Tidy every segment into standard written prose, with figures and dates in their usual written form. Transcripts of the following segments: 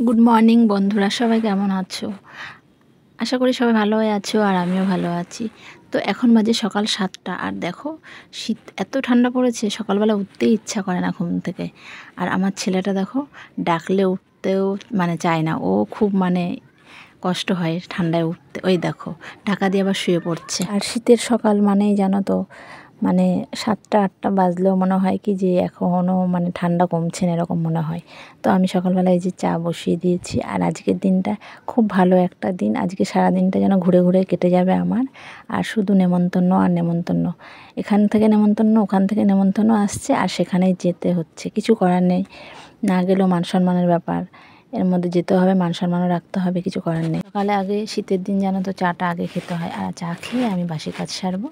Good morning বন্ধুরা, সবাই কেমন আছো? আশা করি সবাই ভালো আছো আর আমিও ভালো আছি। তো এখন বাজে সকাল 7টা আর দেখো শীত এত ঠান্ডা পড়েছে, সকালবেলা উঠতেই ইচ্ছা করে না ঘুম থেকে। আর আমার ছেলেটা দেখো ডাকলে উঠতেও চায় না, ও খুব কষ্ট হয় ঠান্ডায় উঠতে। ওই দেখো ঢাকা দিয়ে আবার শুয়ে পড়ছে। আর শীতের সকাল মানেই জানো তো 7টা 8টা বাজলেও মনে হয় কি যে এখনও ঠান্ডা কমছে না, এরকম মনে হয়। তো আমি সকালবেলায় যে চা বসিয়ে দিয়েছি। আর আজকের দিনটা খুব ভালো একটা দিন। আজকে সারা দিনটা যেন ঘুরে ঘুরে কেটে যাবে আমার। আর শুধু নেমন্তন্ন আর নেমন্তন্ন, এখান থেকে নেমন্তন্ন, ওখান থেকে নেমন্তন্ন আসছে, আর সেখানেই যেতে হচ্ছে। কিছু করার নেই, না গেলেও মান সম্মানের ব্যাপার, এর মধ্যে যেতে হবে, মান সম্মানও রাখতে হবে, কিছু করার নেই। সকালে আগে শীতের দিন জানো তো চাটা আগে খেতে হয়, আর চা খেয়ে আমি বাসি কাজ সারবো।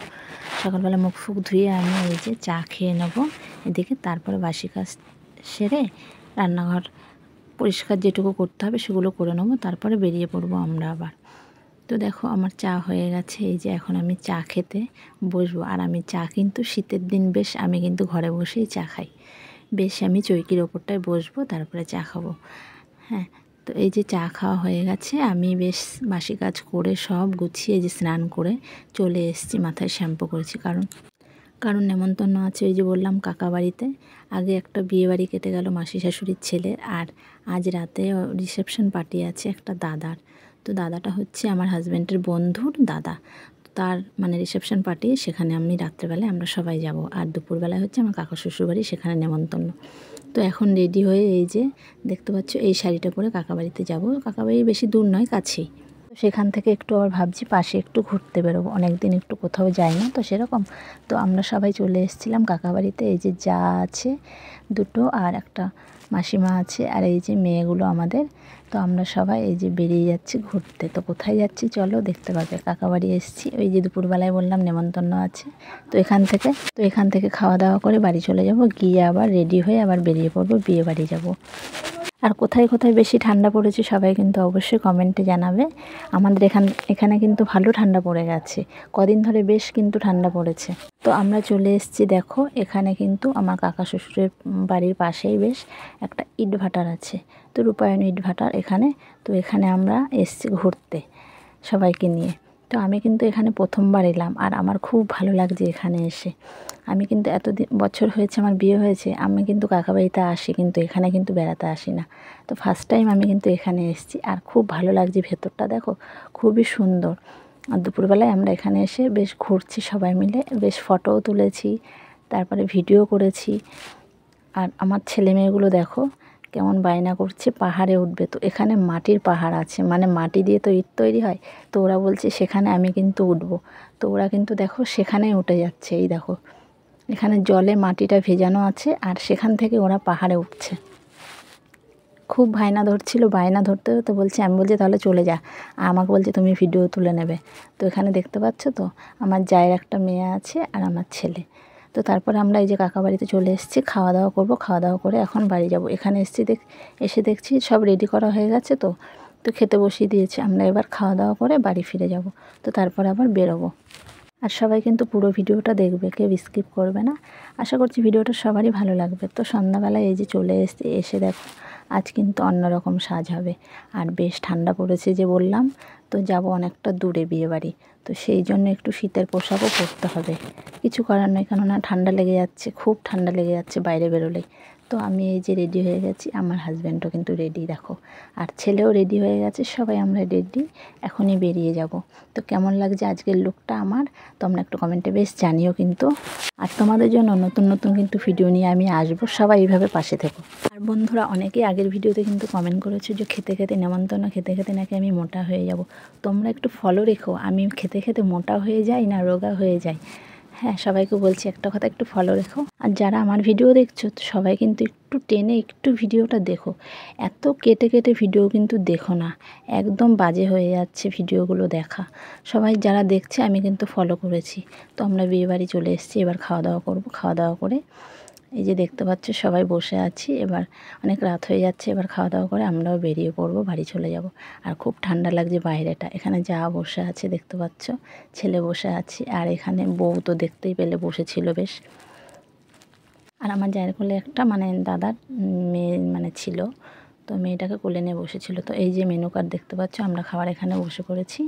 সকালবেলা মুখ ফুক ধুয়ে আমি এই যে চা খেয়ে নেবো এদিকে, তারপরে বাসি কাজ সেরে রান্নাঘর পরিষ্কার যেটুকু করতে হবে সেগুলো করে নেবো, তারপরে বেরিয়ে পড়বো আমরা আবার। তো দেখো আমার চা হয়ে গেছে, এই যে এখন আমি চা খেতে বসবো। আর আমি চা কিন্তু শীতের দিন আমি কিন্তু ঘরে বসেই চা খাই। আমি চৌকির ওপরটায় বসবো, তারপরে চা খাবো। হ্যাঁ, তো এই যে চা খাওয়া হয়ে গেছে, আমি বাসি কাজ করে সব গুছিয়ে যে স্নান করে চলে এসেছি, মাথায় শ্যাম্পু করেছি। কারণ নেমন্তন্ন আছে, ওই যে বললাম কাকা বাড়িতে। আগে একটা বিয়ে বাড়ি কেটে গেল মাসি শাশুড়ির ছেলের, আর আজ রাতে রিসেপশন পার্টি আছে একটা দাদার। তো দাদাটা হচ্ছে আমার হাজব্যান্ডের বন্ধুর দাদা। তার রিসেপশন পার্টি, সেখানে আমি রাত্রেবেলায় আমরা সবাই যাব। আর দুপুরবেলায় হচ্ছে আমার কাকা শ্বশুরবাড়ি, সেখানে নেমন্তন্ন। তো এখন রেডি হয়ে এই যে দেখতে পাচ্ছ এই শাড়িটা পরে কাকা বাড়িতে যাবো। কাকা বাড়ি বেশি দূর নয়, কাছেই। তো সেখান থেকে একটু আবার ভাবছি পাশে একটু ঘুরতে বেরোবো, অনেক দিন একটু কোথাও যাই না তো সেরকম। তো আমরা সবাই চলে এসেছিলাম কাকা বাড়িতে। এই যে যা আছে দুটো, আর একটা মাসিমা আছে, আর এই যে মেয়েগুলো আমাদের। তো আমরা সবাই এই যে বেরিয়ে যাচ্ছি ঘুরতে। তো কোথায় যাচ্ছি চলো দেখতে পাবে। কাকা বাড়ি এসেছি, ওই যে দুপুরবেলায় বললাম নেমন্তন্ন আছে। তো এখান থেকে খাওয়া দাওয়া করে বাড়ি চলে যাব, গিয়ে আবার রেডি হয়ে আবার বেরিয়ে পড়বো, বিয়ে বাড়ি যাব। আর কোথায় কোথায় বেশি ঠান্ডা পড়েছে সবাই কিন্তু অবশ্যই কমেন্টে জানাবে। আমাদের এখানে কিন্তু ভালো ঠান্ডা পড়ে গেছে, কদিন ধরে বেশ কিন্তু ঠান্ডা পড়েছে। তো আমরা চলে এসেছি, দেখো এখানে কিন্তু আমার কাকা শ্বশুরের বাড়ির পাশেই বেশ একটা ইটভাটার আছে। তো রূপায়ণ ইটভাটার এখানে। তো এখানে আমরা এসেছি ঘুরতে সবাইকে নিয়ে। তো আমি কিন্তু এখানে প্রথমবার এলাম, আর আমার খুব ভালো লাগছে এখানে এসে। আমি কিন্তু বছর হয়েছে আমার বিয়ে হয়েছে, আমি কিন্তু কাকাবাড়িতে আসি, কিন্তু এখানে কিন্তু বেড়াতে আসি না। তো ফার্স্ট টাইম আমি কিন্তু এখানে এসেছি, আর খুব ভালো লাগছে। ভেতরটা দেখো খুবই সুন্দর। আর দুপুরবেলায় আমরা এখানে এসে বেশ ঘুরছি সবাই মিলে, বেশ ফটোও তুলেছি, তারপরে ভিডিও করেছি। আর আমার ছেলে মেয়েগুলো দেখো কেমন বায়না করছে পাহাড়ে উঠবে। তো এখানে মাটির পাহাড় আছে, মাটি দিয়ে তো ইট তৈরি হয়। তো ওরা বলছে সেখানে আমি কিন্তু উঠবো। তো ওরা কিন্তু দেখো সেখানেই উঠে যাচ্ছে। এই দেখো এখানে জলে মাটিটা ভেজানো আছে, আর সেখান থেকে ওরা পাহাড়ে উঠছে। খুব বায়না ধরতে তো বলছে, আমি বলছি তাহলে চলে যা। আর আমাকে বলছে তুমি ভিডিও তুলে নেবে। তো এখানে দেখতে পাচ্ছ তো আমার জায়ের একটা মেয়ে আছে আর আমার ছেলে। তো তারপরে আমরা এই যে কাকা বাড়িতে চলে এসেছি, খাওয়া দাওয়া করবো, খাওয়া দাওয়া করে এখন বাড়ি যাব। এখানে এসে দেখছি সব রেডি করা হয়ে গেছে। তো তো খেতে বসিয়ে দিয়েছে, আমরা এবার খাওয়া দাওয়া করে বাড়ি ফিরে যাব। তো তারপরে আবার বেরোবো। আর সবাই কিন্তু পুরো ভিডিওটা দেখবে, কেউ স্কিপ করবে না। আশা করছি ভিডিওটা সবারই ভালো লাগবে। তো সন্ধ্যাবেলায় এই যে চলে এসে দেখো আজ কিন্তু অন্যরকম সাজ হবে। আর বেশ ঠান্ডা পড়েছে যে বললাম, তো যাব অনেকটা দূরে বিয়ে বাড়ি। তো সেই জন্য একটু শীতের পোশাকও পরতে হবে, কিছু করার নয়, কেননা ঠান্ডা লেগে যাচ্ছে, খুব ঠান্ডা লেগে যাচ্ছে বাইরে বেরোলেই। তো আমি এই যে রেডি হয়ে গেছি, আমার হাজব্যান্ডও কিন্তু রেডি দেখো, আর ছেলেও রেডি হয়ে গেছে, সবাই আমরা রেডি, এখনই বেরিয়ে যাব। তো কেমন লাগছে আজকের লুকটা আমার, তোমরা একটু কমেন্টে বেশ জানিও কিন্তু। আর তোমাদের জন্য নতুন নতুন কিন্তু ভিডিও নিয়ে আমি আসবো, সবাই এইভাবে পাশে থেকো। আর বন্ধুরা অনেকেই আগের ভিডিওতে কিন্তু কমেন্ট করেছো যে খেতে খেতে নেমন্তন্ন খেতে খেতে নাকি আমি মোটা হয়ে যাব। তোমরা একটু ফলো রেখো, আমি খেতে খেতে মোটা হয়ে যাই না রোগা হয়ে যাই। হ্যাঁ, সবাইকে বলছি একটা কথা, একটু ফলো রেখো। আর যারা আমার ভিডিও দেখছো সবাই কিন্তু একটু টেনে একটু ভিডিওটা দেখো, এত কেটে কেটে ভিডিও কিন্তু দেখো না, একদম বাজে হয়ে যাচ্ছে ভিডিওগুলো দেখা। সবাই যারা দেখছে আমি কিন্তু ফলো করেছি। তো আমরা বিয়েবাড়ি চলে এসেছি, এবার খাওয়া দাওয়া করবো। খাওয়া দাওয়া করে এই যে দেখতে পাচ্ছ সবাই বসে আছি, এবার অনেক রাত হয়ে যাচ্ছে, এবার খাওয়া দাওয়া করে আমরাও বেরিয়ে পড়বো, বাড়ি চলে যাব। আর খুব ঠান্ডা লাগছে বাইরেটা, এখানে যা বসে আছে দেখতে পাচ্ছ, ছেলে বসে আছি, আর এখানে বউ তো দেখতেই পেলে বসেছিল বেশ। আর আমার জায়ের কোলে একটা দাদার মেয়ে ছিল। তো মেয়েটাকে কোলে নিয়ে বসেছিল। তো এই যে মেনু কার্ড দেখতে পাচ্ছ, আমরা খাবার এখানে বসে পড়েছি,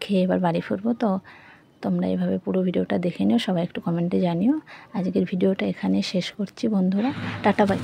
খেয়ে এবার বাড়ি ফিরবো। তো তোমরা এইভাবে পুরো ভিডিওটা দেখে নিও, সবাই একটু কমেন্টে জানিও। আজকের ভিডিওটা এখানে শেষ করছি বন্ধুরা, টাটা বাই।